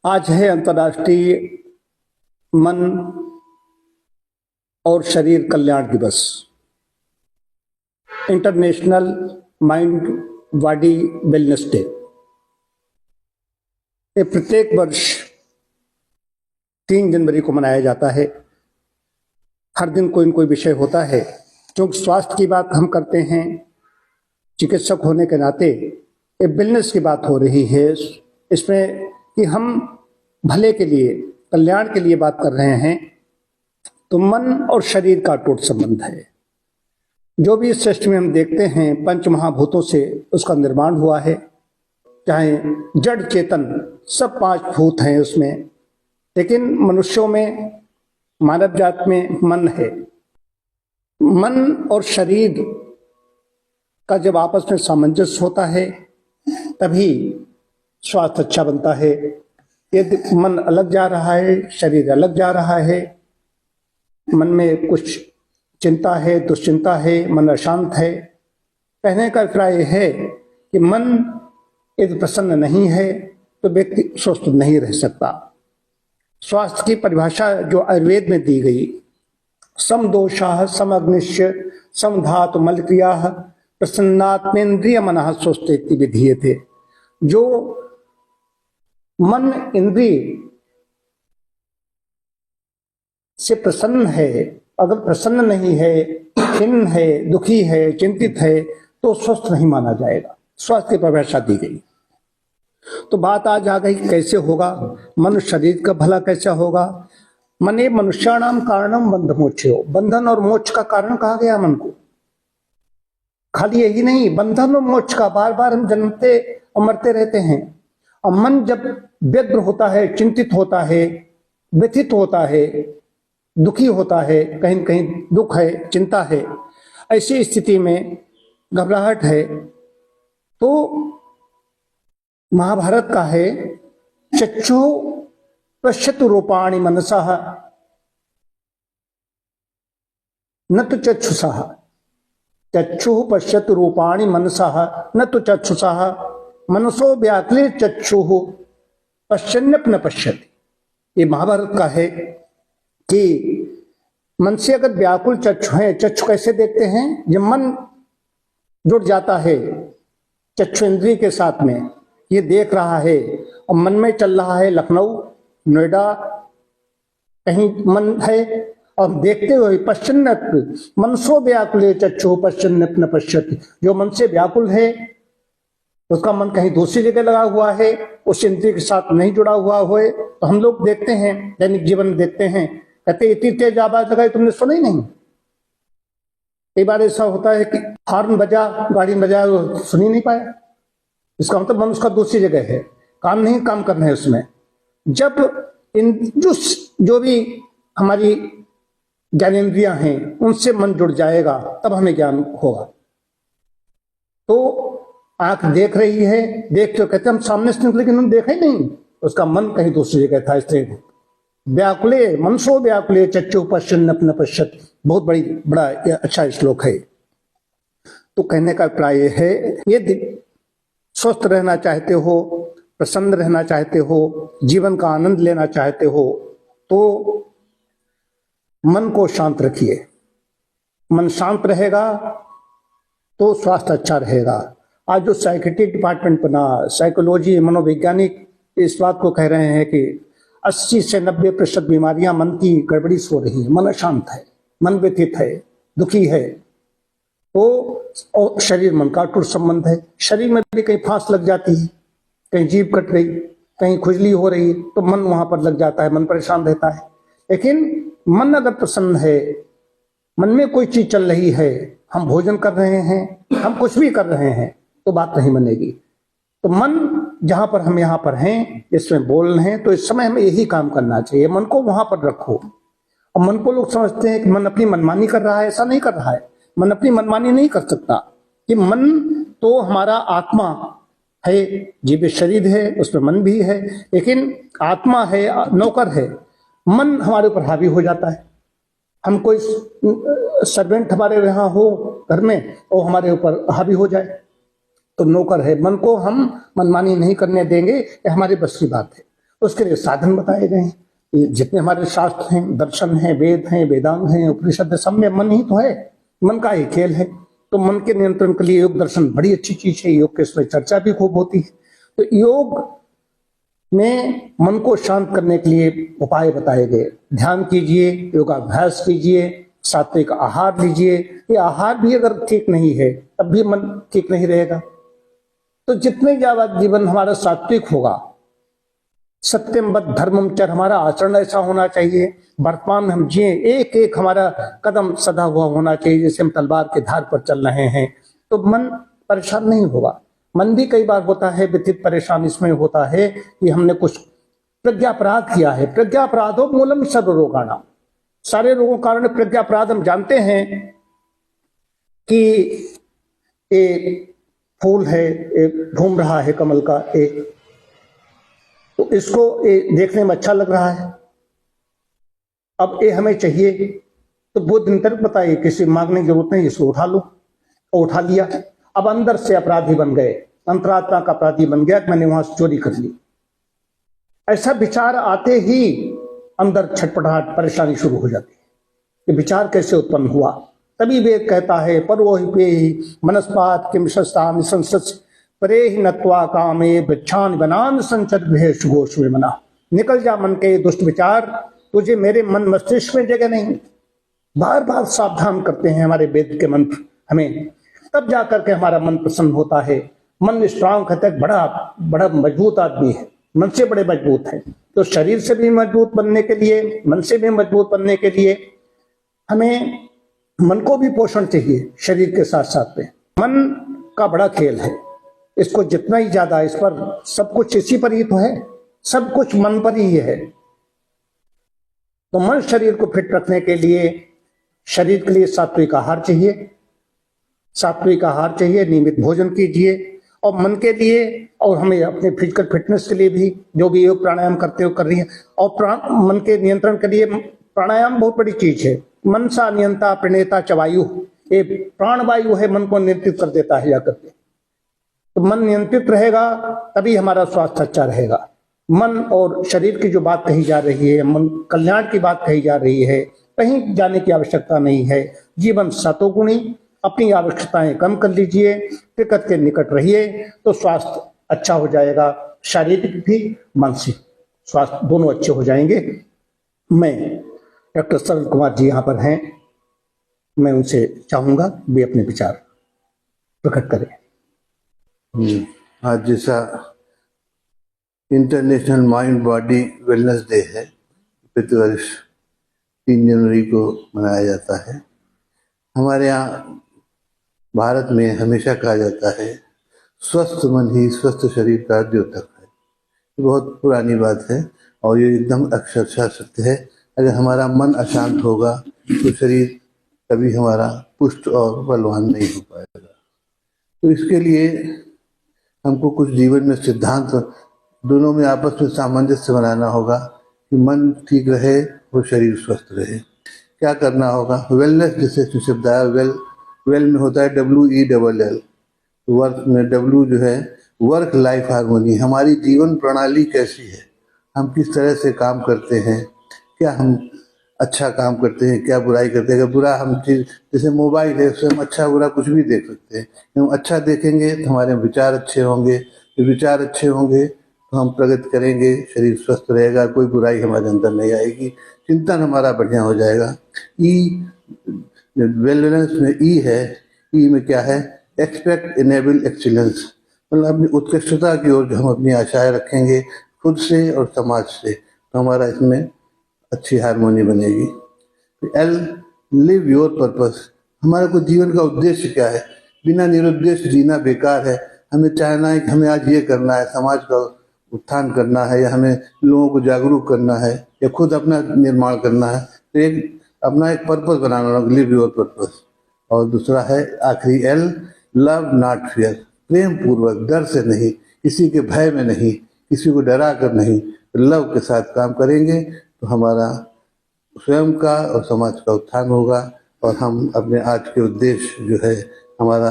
आज है अंतर्राष्ट्रीय मन और शरीर कल्याण दिवस, international mind body wellness day. ये प्रत्येक वर्ष 3 जनवरी को मनाया जाता है। हर दिन कोई न कोई विषय होता है। क्योंकि स्वास्थ्य की बात हम करते हैं, चिकित्सक होने के नाते ये वेलनेस की बात हो रही है। इसमें कि हम भले के लिए, कल्याण के लिए बात कर रहे हैं, तो मन और शरीर का अटूट संबंध है। जो भी इस सृष्टि में हम देखते हैं, पंच महाभूतों से उसका निर्माण हुआ है। चाहे जड़ चेतन सब 5 भूत हैं उसमें, लेकिन मनुष्यों में, मानव जात में मन है। मन और शरीर का जब आपस में सामंजस्य होता है तभी स्वास्थ्य अच्छा बनता है। यदि मन अलग जा रहा है, शरीर अलग जा रहा है, मन में कुछ चिंता है, दुश्चिंता है, मन अशांत है, कहने का अभिप्राय है कि मन यदि प्रसन्न नहीं है तो व्यक्ति स्वस्थ नहीं रह सकता। स्वास्थ्य की परिभाषा जो आयुर्वेद में दी गई, समदोषाः समग्निश्च समधातु मलक्रियाः प्रसन्नात्मेन्द्रिय मनः स्वस्थेति विधीयते। जो मन इंद्रिय से प्रसन्न है, अगर प्रसन्न नहीं है, खिन्न है, दुखी है, चिंतित है, तो स्वस्थ नहीं माना जाएगा। स्वास्थ्य की परिभाषा दी गई। तो बात आज आ गई कैसे होगा मनुष्य शरीर का भला कैसे होगा। मने मनुष्याणाम कारणम बंध मोक्षो, बंधन और मोक्ष का कारण कहा गया मन को। खाली यही नहीं, बंधन और मोक्ष का बार बार हम जन्मते और मरते रहते हैं। और मन जब व्यग्र होता है, चिंतित होता है, व्यथित होता है, दुखी होता है, कहीं न कहीं दुख है, चिंता है, ऐसी स्थिति में घबराहट है, तो महाभारत का है चक्षु पश्यतु रूपाणि मनसः न तो चक्षुषः। चक्षु पश्यतु रूपाणि मनसः न तो चक्षुषः मनसो व्याकुले चक्षुः पश्यन्यपि न पश्यति। ये महाभारत का है कि मन से अगर व्याकुल चक्षु है, चक्षु कैसे देखते हैं? जब मन जुड़ जाता है चक्षु इंद्रिय के साथ में, ये देख रहा है और मन में चल रहा है लखनऊ, नोएडा, कहीं मन है और देखते हुए पश्यन्यपि मनसो व्याकुले चक्षु पश्यन्यपि न पश्यति। जो मन से व्याकुल है उसका मन कहीं दूसरी जगह लगा हुआ है, उस इंद्रिय के साथ नहीं जुड़ा हुआ है। तो हम लोग देखते हैं, दैनिक जीवन में देखते हैं, कहते इतनी तेज आवाज लगाई तुमने सुना ही नहीं। कई बार ऐसा होता है कि हॉर्न बजा, गाड़ी में बजा, सुन ही नहीं पाया। इसका मतलब मन उसका दूसरी जगह है, काम नहीं काम करना है उसमें। जब जो भी हमारी ज्ञानेंद्रियां हैं उनसे मन जुड़ जाएगा तब हमें ज्ञान होगा। तो आंख देख रही है, देख तो कहते हम सामने से निकले, लेकिन हम देखा ही नहीं, उसका मन कहीं दूसरी जगह था। इसलिए व्याकुले मनसो व्याकुले चक्षु पश्यन्यपि न पश्यति, बहुत बड़ा अच्छा श्लोक है। तो कहने का अभिप्राय है, यदि स्वस्थ रहना चाहते हो, प्रसन्न रहना चाहते हो, जीवन का आनंद लेना चाहते हो, तो मन को शांत रखिए। मन शांत रहेगा तो स्वास्थ्य अच्छा रहेगा। आज जो साइकेट्रिक डिपार्टमेंट बना, साइकोलॉजी, मनोवैज्ञानिक इस बात को कह रहे हैं कि 80 से 90% बीमारियां मन की गड़बड़ी से हो रही है। मन अशांत है, मन व्यथित है, दुखी है, तो शरीर मन का अटूट संबंध है। शरीर में भी कहीं फांस लग जाती है, कहीं जीभ कट रही, कहीं खुजली हो रही, तो मन वहां पर लग जाता है, मन परेशान रहता है। लेकिन मन अगर प्रसन्न है, मन में कोई चीज चल रही है, हम भोजन कर रहे हैं, हम कुछ भी कर रहे हैं, तो बात नहीं बनेगी। तो मन जहां पर हम यहां पर हैं, इसमें बोल रहे हैं, तो इस समय हमें यही काम करना चाहिए। मन को वहां पर रखो। और मन को लोग समझते हैं कि मन अपनी मनमानी कर रहा है, ऐसा नहीं कर रहा है। मन अपनी मनमानी नहीं कर सकता। कि मन तो हमारा आत्मा है, जीवित शरीर है, उसमें मन भी है, लेकिन आत्मा है, नौकर है। मन हमारे ऊपर हावी हो जाता है। हम कोई सर्वेंट हमारे यहाँ हो घर में और हमारे ऊपर हावी हो जाए, तो नौकर है। मन को हम मनमानी नहीं करने देंगे, ये हमारे बस की बात है। उसके लिए साधन बताए गए हैं। ये जितने हमारे शास्त्र हैं, दर्शन हैं, वेद हैं, वेदांग हैं, उपनिषद है, सब में मन ही तो है, मन का ही खेल है। तो मन के नियंत्रण के लिए योग दर्शन बड़ी अच्छी चीज है। योग के इसमें चर्चा भी खूब होती है। तो योग में मन को शांत करने के लिए उपाय बताए गए। ध्यान कीजिए, योगाभ्यास कीजिए, सात्विक आहार लीजिए। ये आहार भी अगर ठीक नहीं है तब भी मन ठीक नहीं रहेगा। तो जितने ज्यादा जीवन हमारा सात्विक होगा, सत्यम बद धर्मम चर, हमारा आचरण ऐसा होना चाहिए, वर्तमान में हम जिए, एक एक हमारा कदम सदा हुआ होना चाहिए जैसे हम तलवार के धार पर चल रहे हैं, तो मन परेशान नहीं होगा। मन भी कई बार होता है व्यथित, परेशान इसमें होता है कि हमने कुछ प्रज्ञापराध किया है। प्रज्ञापराधो मूलम सर्व रोगाणाम, सारे रोगों का कारण प्रज्ञापराध। हम जानते हैं कि एक फूल है, एक घूम रहा है कमल का, एक तो इसको देखने में अच्छा लग रहा है, अब ये हमें चाहिए, तो वो दिन तक बताइए, किसी मांगने की जरूरत नहीं, इसको उठा लो, उठा लिया। अब अंदर से अपराधी बन गए, अंतरात्मा का अपराधी बन गया कि मैंने वहां से चोरी कर ली। ऐसा विचार आते ही अंदर छटपटाहट, परेशानी शुरू हो जाती है कि विचार कैसे उत्पन्न हुआ। तभी वेद कहता है परो ही पे ही मनस्पात किम शस्तान संसस परे ही नत्वा कामे वृक्षान वनान संचर गृहेषु घोष में मना। निकल जा मन के दुष्ट विचार, तुझे मेरे मन मस्तिष्क में जगह नहीं। बार बार सावधान करते हैं हमारे वेद के मंत्र हमें, तब जाकर के हमारा मन प्रसन्न होता है। मन स्ट्रांग कहते हैं, बड़ा मजबूत आदमी है, मन से बड़े मजबूत है। तो शरीर से भी मजबूत बनने के लिए, मन से भी मजबूत बनने के लिए हमें मन को भी पोषण चाहिए शरीर के साथ साथ में। मन का बड़ा खेल है, इसको जितना ही ज्यादा, इस पर सब कुछ इसी पर ही तो है, सब कुछ मन पर ही है। तो मन शरीर को फिट रखने के लिए, शरीर के लिए सात्विक आहार चाहिए, सात्विक आहार चाहिए, नियमित भोजन कीजिए। और मन के लिए और हमें अपने फिजिकल फिटनेस के लिए भी जो भी योग प्राणायाम करते हो कर रही है। और मन के नियंत्रण के लिए प्राणायाम बहुत बड़ी चीज है। मन सा नियंता प्रणेता च वायु, ये प्राण वायु है, मन को नियंत्रित कर देता है जाकर के। तो मन नियंत्रित रहेगा तभी हमारा स्वास्थ्य अच्छा रहेगा। मन और शरीर की जो बात कही जा रही है, मन कल्याण की बात कही जा रही है, कहीं जाने की आवश्यकता नहीं है। जीवन सतोगुणी, अपनी आवश्यकताएं कम कर लीजिए, प्रकृति के निकट रहिए, तो स्वास्थ्य अच्छा हो जाएगा, शारीरिक भी मानसिक स्वास्थ्य दोनों अच्छे हो जाएंगे। मैं डॉक्टर सरल कुमार जी यहाँ पर हैं, मैं उनसे चाहूंगा वे अपने विचार प्रकट करें। आज जैसा international mind body wellness day है, प्रतिवर्ष 3 जनवरी को मनाया जाता है। हमारे यहाँ भारत में हमेशा कहा जाता है स्वस्थ मन ही स्वस्थ शरीर का द्योतक है। बहुत पुरानी बात है और ये एकदम अक्षरशः सत्य है। अगर हमारा मन अशांत होगा तो शरीर कभी हमारा पुष्ट और बलवान नहीं हो पाएगा। तो इसके लिए हमको कुछ जीवन में सिद्धांत दोनों में आपस में सामंजस्य बनाना होगा कि मन ठीक रहे और शरीर स्वस्थ रहे। क्या करना होगा? वेलनेस जैसे शब्द आया, वेल में होता है WELL, वर्क में W जो है वर्क लाइफ हार्मोनी। हमारी जीवन प्रणाली कैसी है, हम किस तरह से काम करते हैं, क्या हम अच्छा काम करते हैं, क्या बुराई करते हैं। अगर बुरा हम चीज़, जैसे मोबाइल है, उससे हम अच्छा बुरा कुछ भी देख सकते हैं। हम अच्छा देखेंगे तो हमारे विचार अच्छे होंगे, तो विचार अच्छे होंगे तो हम प्रगति करेंगे, शरीर स्वस्थ रहेगा, कोई बुराई हमारे अंदर नहीं आएगी, चिंतन हमारा बढ़िया हो जाएगा। वेलनेस में ई है, ई में क्या है? एक्सपेक्ट इनेबल एक्सीलेंस, मतलब अपनी उत्कृष्टता की ओर जो हम अपनी आशाएं रखेंगे खुद से और समाज से, तो हमारा इसमें अच्छी हारमोनी बनेगी। एल, लिव योर पर्पस, हमारा को जीवन का उद्देश्य क्या है? बिना निरुद्देश्य जीना बेकार है। हमें चाहना है कि हमें आज ये करना है, समाज का उत्थान करना है, या हमें लोगों को जागरूक करना है, या खुद अपना निर्माण करना है। तो एक अपना एक पर्पस बनाना होगा, लिव योर पर्पस। और दूसरा है आखिरी एल, लव नॉट फियर, प्रेम पूर्वक, डर से नहीं, किसी के भय में नहीं, किसी को डरा कर नहीं, लव के साथ काम करेंगे तो हमारा स्वयं का और समाज का उत्थान होगा। और हम अपने आज के उद्देश्य जो है हमारा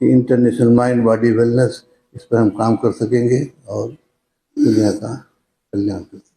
इंटरनेशनल माइंड बॉडी वेलनेस, इस पर हम काम कर सकेंगे और दुनिया का कल्याण करते हैं।